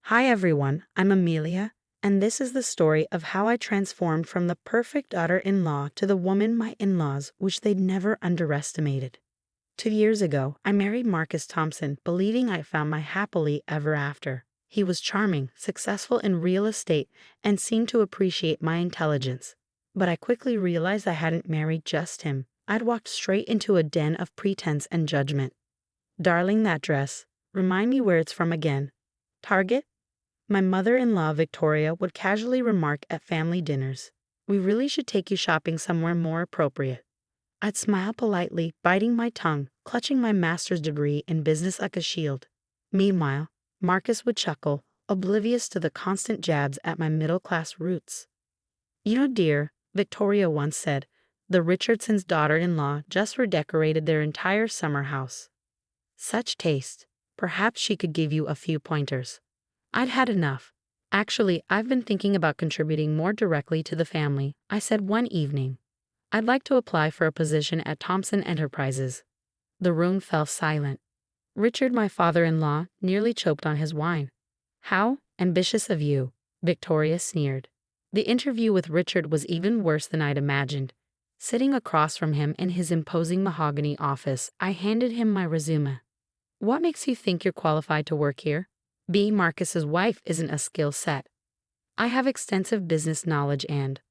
Hi everyone, I'm Amelia, and this is the story of how I transformed from the perfect daughter-in-law to the woman my in-laws wish they'd never underestimated. 2 years ago, I married Marcus Thompson, believing I found my happily ever after. He was charming, successful in real estate, and seemed to appreciate my intelligence. But I quickly realized I hadn't married just him. I'd walked straight into a den of pretense and judgment. Darling, that dress. Remind me where it's from again. Target? My mother-in-law, Victoria, would casually remark at family dinners. We really should take you shopping somewhere more appropriate. I'd smile politely, biting my tongue, clutching my master's degree in business like a shield. Meanwhile, Marcus would chuckle, oblivious to the constant jabs at my middle-class roots. You know, dear, Victoria once said, the Richardsons' daughter-in-law just redecorated their entire summer house. Such taste. Perhaps she could give you a few pointers. I'd had enough. Actually, I've been thinking about contributing more directly to the family, I said one evening. I'd like to apply for a position at Thompson Enterprises. The room fell silent. Richard, my father-in-law, nearly choked on his wine. How ambitious of you, Victoria sneered. The interview with Richard was even worse than I'd imagined. Sitting across from him in his imposing mahogany office, I handed him my resume. What makes you think you're qualified to work here? Being Marcus's wife isn't a skill set. I have extensive business knowledge and…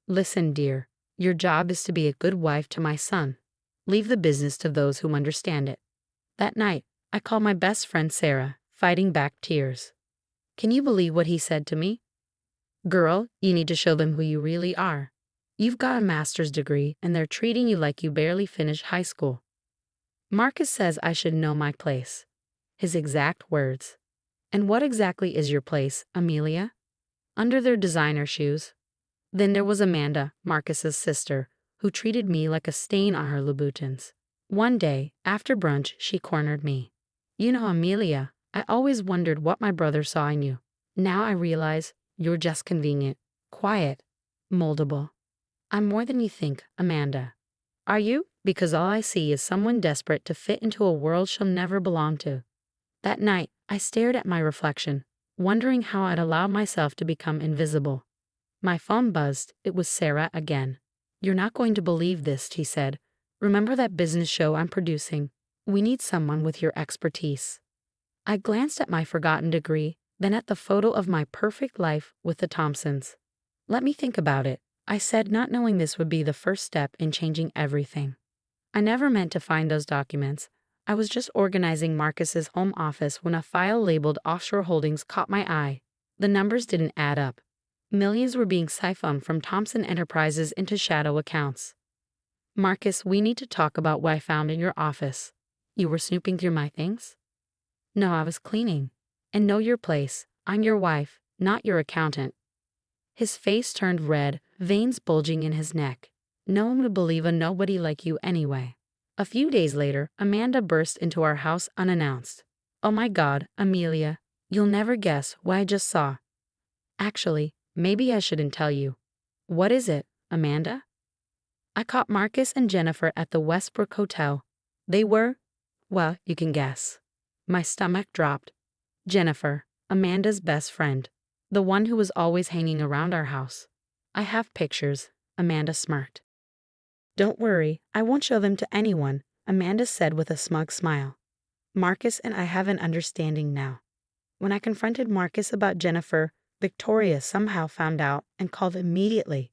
Listen, dear, your job is to be a good wife to my son. Leave the business to those who understand it. That night, I called my best friend Sarah, fighting back tears. Can you believe what he said to me? Girl, you need to show them who you really are. You've got a master's degree and they're treating you like you barely finished high school. Marcus says I should know my place. His exact words. And what exactly is your place, Amelia? Under their designer shoes. Then there was Amanda, Marcus's sister, who treated me like a stain on her Louboutins. One day, after brunch, she cornered me. You know, Amelia, I always wondered what my brother saw in you. Now I realize you're just convenient, quiet, moldable. I'm more than you think, Amanda. Are you? Because all I see is someone desperate to fit into a world she'll never belong to. That night, I stared at my reflection, wondering how I'd allowed myself to become invisible. My phone buzzed. It was Sarah again. You're not going to believe this, she said. Remember that business show I'm producing? We need someone with your expertise. I glanced at my forgotten degree, then at the photo of my perfect life with the Thompsons. Let me think about it, I said, not knowing this would be the first step in changing everything. I never meant to find those documents. I was just organizing Marcus's home office when a file labeled Offshore Holdings caught my eye. The numbers didn't add up. Millions were being siphoned from Thompson Enterprises into shadow accounts. Marcus, we need to talk about what I found in your office. You were snooping through my things? No, I was cleaning. And know your place. I'm your wife, not your accountant. His face turned red, veins bulging in his neck. No one would believe a nobody like you anyway. A few days later, Amanda burst into our house unannounced. Oh my God, Amelia, you'll never guess what I just saw. Actually, maybe I shouldn't tell you. What is it, Amanda? I caught Marcus and Jennifer at the Westbrook Hotel. They were, well, you can guess. My stomach dropped. Jennifer, Amanda's best friend, the one who was always hanging around our house. I have pictures, Amanda smirked. Don't worry, I won't show them to anyone, Amanda said with a smug smile. Marcus and I have an understanding now. When I confronted Marcus about Jennifer, Victoria somehow found out and called immediately.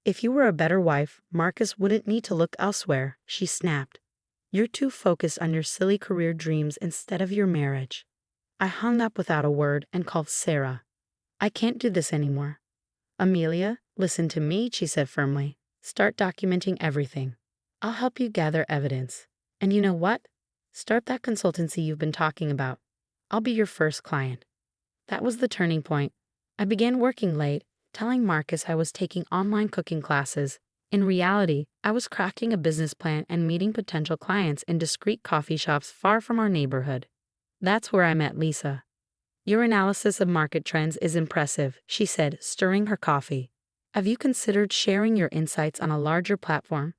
If you were a better wife, Marcus wouldn't need to look elsewhere, she snapped. You're too focused on your silly career dreams instead of your marriage. I hung up without a word and called Sarah. I can't do this anymore. Amelia, listen to me, she said firmly. Start documenting everything. I'll help you gather evidence. And you know what? Start that consultancy you've been talking about. I'll be your first client. That was the turning point. I began working late, telling Marcus I was taking online cooking classes. In reality, I was crafting a business plan and meeting potential clients in discreet coffee shops far from our neighborhood. That's where I met Lisa. Your analysis of market trends is impressive, she said, stirring her coffee. Have you considered sharing your insights on a larger platform?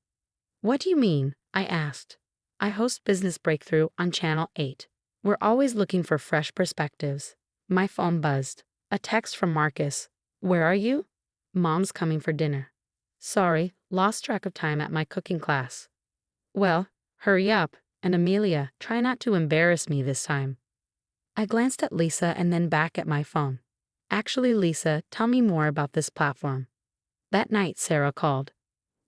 What do you mean? I asked. I host Business Breakthrough on Channel 8. We're always looking for fresh perspectives. My phone buzzed. A text from Marcus. Where are you? Mom's coming for dinner. Sorry, lost track of time at my cooking class. Well, hurry up, and Amelia, try not to embarrass me this time. I glanced at Lisa and then back at my phone. Actually, Lisa, tell me more about this platform. That night, Sarah called.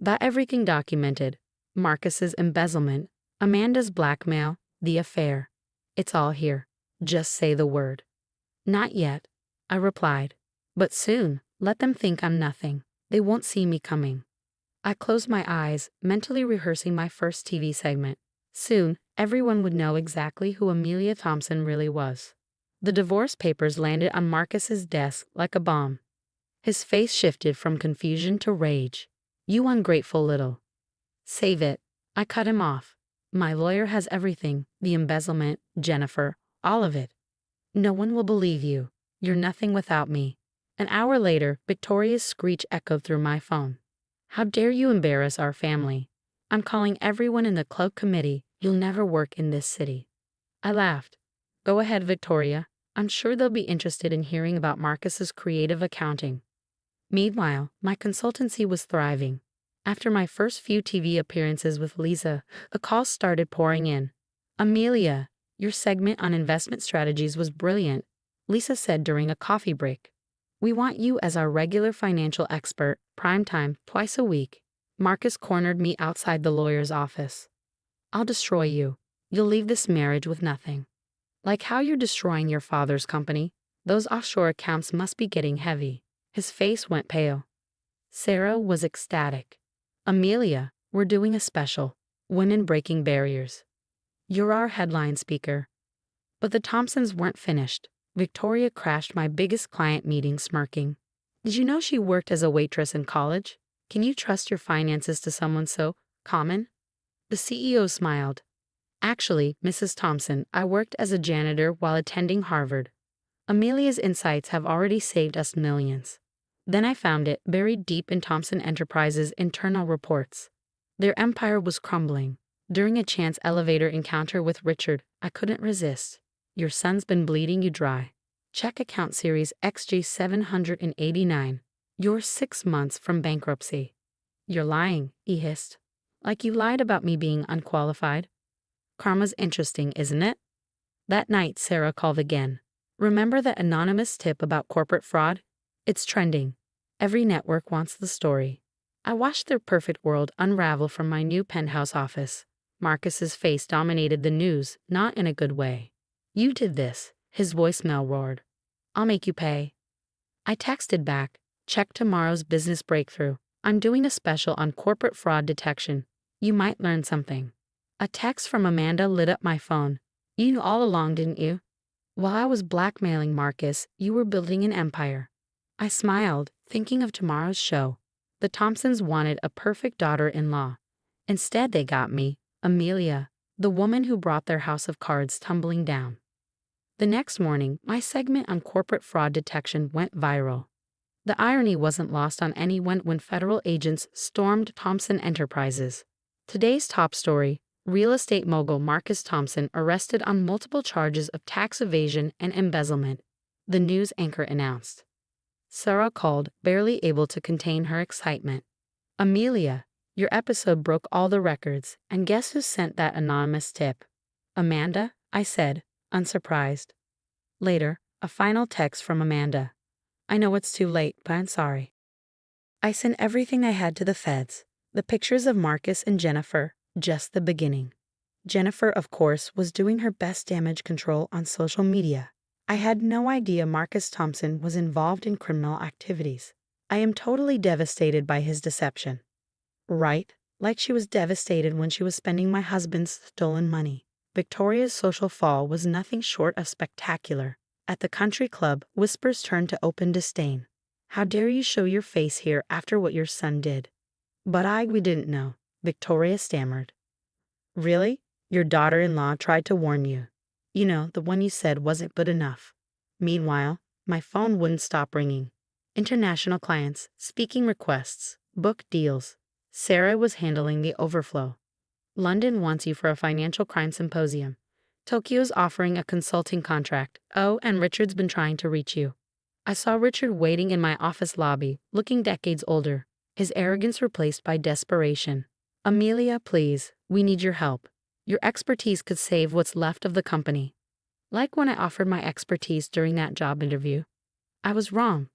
Got everything documented. Marcus's embezzlement, Amanda's blackmail, the affair. It's all here. Just say the word. Not yet, I replied. But soon, let them think I'm nothing. They won't see me coming. I closed my eyes, mentally rehearsing my first TV segment. Soon, everyone would know exactly who Amelia Thompson really was. The divorce papers landed on Marcus's desk like a bomb. His face shifted from confusion to rage. You ungrateful little. Save it. I cut him off. My lawyer has everything, the embezzlement, Jennifer, all of it. No one will believe you. You're nothing without me. An hour later, Victoria's screech echoed through my phone. How dare you embarrass our family? I'm calling everyone in the club committee. You'll never work in this city. I laughed. Go ahead, Victoria. I'm sure they'll be interested in hearing about Marcus's creative accounting. Meanwhile, my consultancy was thriving. After my first few TV appearances with Lisa, the calls started pouring in. Amelia, your segment on investment strategies was brilliant, Lisa said during a coffee break. We want you as our regular financial expert, primetime, twice a week. Marcus cornered me outside the lawyer's office. I'll destroy you. You'll leave this marriage with nothing. Like how you're destroying your father's company. Those offshore accounts must be getting heavy. His face went pale. Sarah was ecstatic. Amelia, we're doing a special. Women Breaking Barriers. You're our headline speaker. But the Thompsons weren't finished. Victoria crashed my biggest client meeting smirking. Did you know she worked as a waitress in college? Can you trust your finances to someone so common? The CEO smiled. Actually, Mrs. Thompson, I worked as a janitor while attending Harvard. Amelia's insights have already saved us millions. Then I found it buried deep in Thompson Enterprises' internal reports. Their empire was crumbling. During a chance elevator encounter with Richard, I couldn't resist. Your son's been bleeding you dry. Check account series XG 789. You're 6 months from bankruptcy. You're lying, he hissed. Like you lied about me being unqualified. Karma's interesting, isn't it? That night, Sarah called again. Remember that anonymous tip about corporate fraud? It's trending. Every network wants the story. I watched their perfect world unravel from my new penthouse office. Marcus's face dominated the news, not in a good way. You did this, his voicemail roared. I'll make you pay. I texted back, check tomorrow's business breakthrough. I'm doing a special on corporate fraud detection. You might learn something. A text from Amanda lit up my phone. You knew all along, didn't you? While I was blackmailing Marcus, you were building an empire. I smiled, thinking of tomorrow's show. The Thompsons wanted a perfect daughter-in-law. Instead, they got me, Amelia, the woman who brought their house of cards tumbling down. The next morning, my segment on corporate fraud detection went viral. The irony wasn't lost on anyone when federal agents stormed Thompson Enterprises. Today's top story: real estate mogul Marcus Thompson arrested on multiple charges of tax evasion and embezzlement, the news anchor announced. Sarah called, barely able to contain her excitement. Amelia, your episode broke all the records, and guess who sent that anonymous tip? Amanda, I said, unsurprised. Later, a final text from Amanda. I know it's too late, but I'm sorry. I sent everything I had to the feds. The pictures of Marcus and Jennifer, just the beginning. Jennifer, of course, was doing her best damage control on social media. I had no idea Marcus Thompson was involved in criminal activities. I am totally devastated by his deception. Right, like she was devastated when she was spending my husband's stolen money. Victoria's social fall was nothing short of spectacular. At the country club, whispers turned to open disdain. How dare you show your face here after what your son did? But we didn't know, Victoria stammered. Really? Your daughter-in-law tried to warn you. You know, the one you said wasn't good enough. Meanwhile, my phone wouldn't stop ringing. International clients, speaking requests, book deals. Sarah was handling the overflow. London wants you for a financial crime symposium. Tokyo's offering a consulting contract. Oh, and Richard's been trying to reach you. I saw Richard waiting in my office lobby, looking decades older, his arrogance replaced by desperation. Amelia, please, we need your help. Your expertise could save what's left of the company. Like when I offered my expertise during that job interview. I was wrong.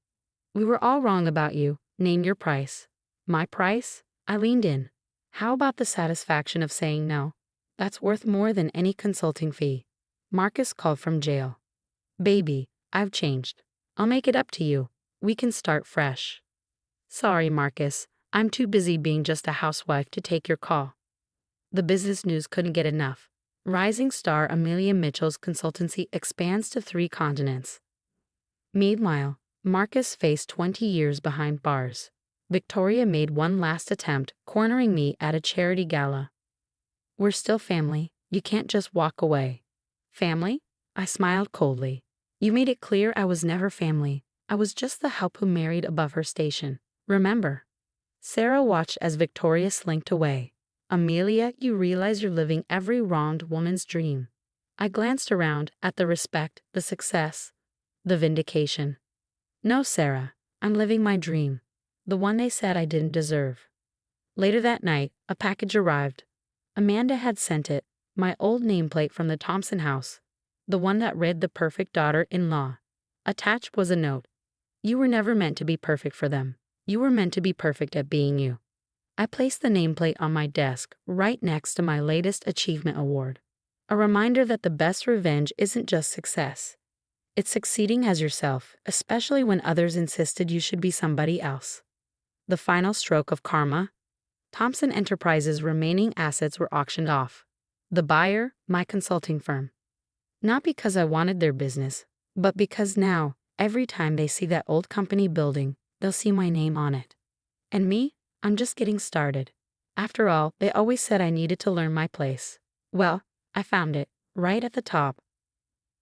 We were all wrong about you. Name your price. My price? I leaned in. How about the satisfaction of saying no? That's worth more than any consulting fee. Marcus called from jail. Baby, I've changed. I'll make it up to you. We can start fresh. Sorry, Marcus. I'm too busy being just a housewife to take your call. The business news couldn't get enough. Rising star Amelia Mitchell's consultancy expands to 3 continents. Meanwhile, Marcus faced 20 years behind bars. Victoria made one last attempt, cornering me at a charity gala. We're still family. You can't just walk away. Family? I smiled coldly. You made it clear I was never family. I was just the help who married above her station. Remember? Sarah watched as Victoria slinked away. Amelia, you realize you're living every wronged woman's dream. I glanced around at the respect, the success, the vindication. No, Sarah, I'm living my dream. The one they said I didn't deserve. Later that night, a package arrived. Amanda had sent it, my old nameplate from the Thompson house, the one that read the perfect daughter-in-law. Attached was a note. You were never meant to be perfect for them. You were meant to be perfect at being you. I placed the nameplate on my desk, right next to my latest achievement award. A reminder that the best revenge isn't just success. It's succeeding as yourself, especially when others insisted you should be somebody else. The final stroke of karma. Thompson Enterprises' remaining assets were auctioned off. The buyer, my consulting firm. Not because I wanted their business, but because now, every time they see that old company building, they'll see my name on it. And me? I'm just getting started. After all, they always said I needed to learn my place. Well, I found it, right at the top.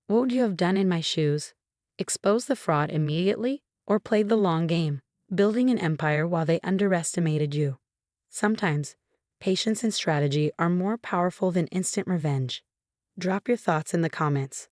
What would you have done in my shoes? Expose the fraud immediately, or play the long game, building an empire while they underestimated you? Sometimes, patience and strategy are more powerful than instant revenge. Drop your thoughts in the comments.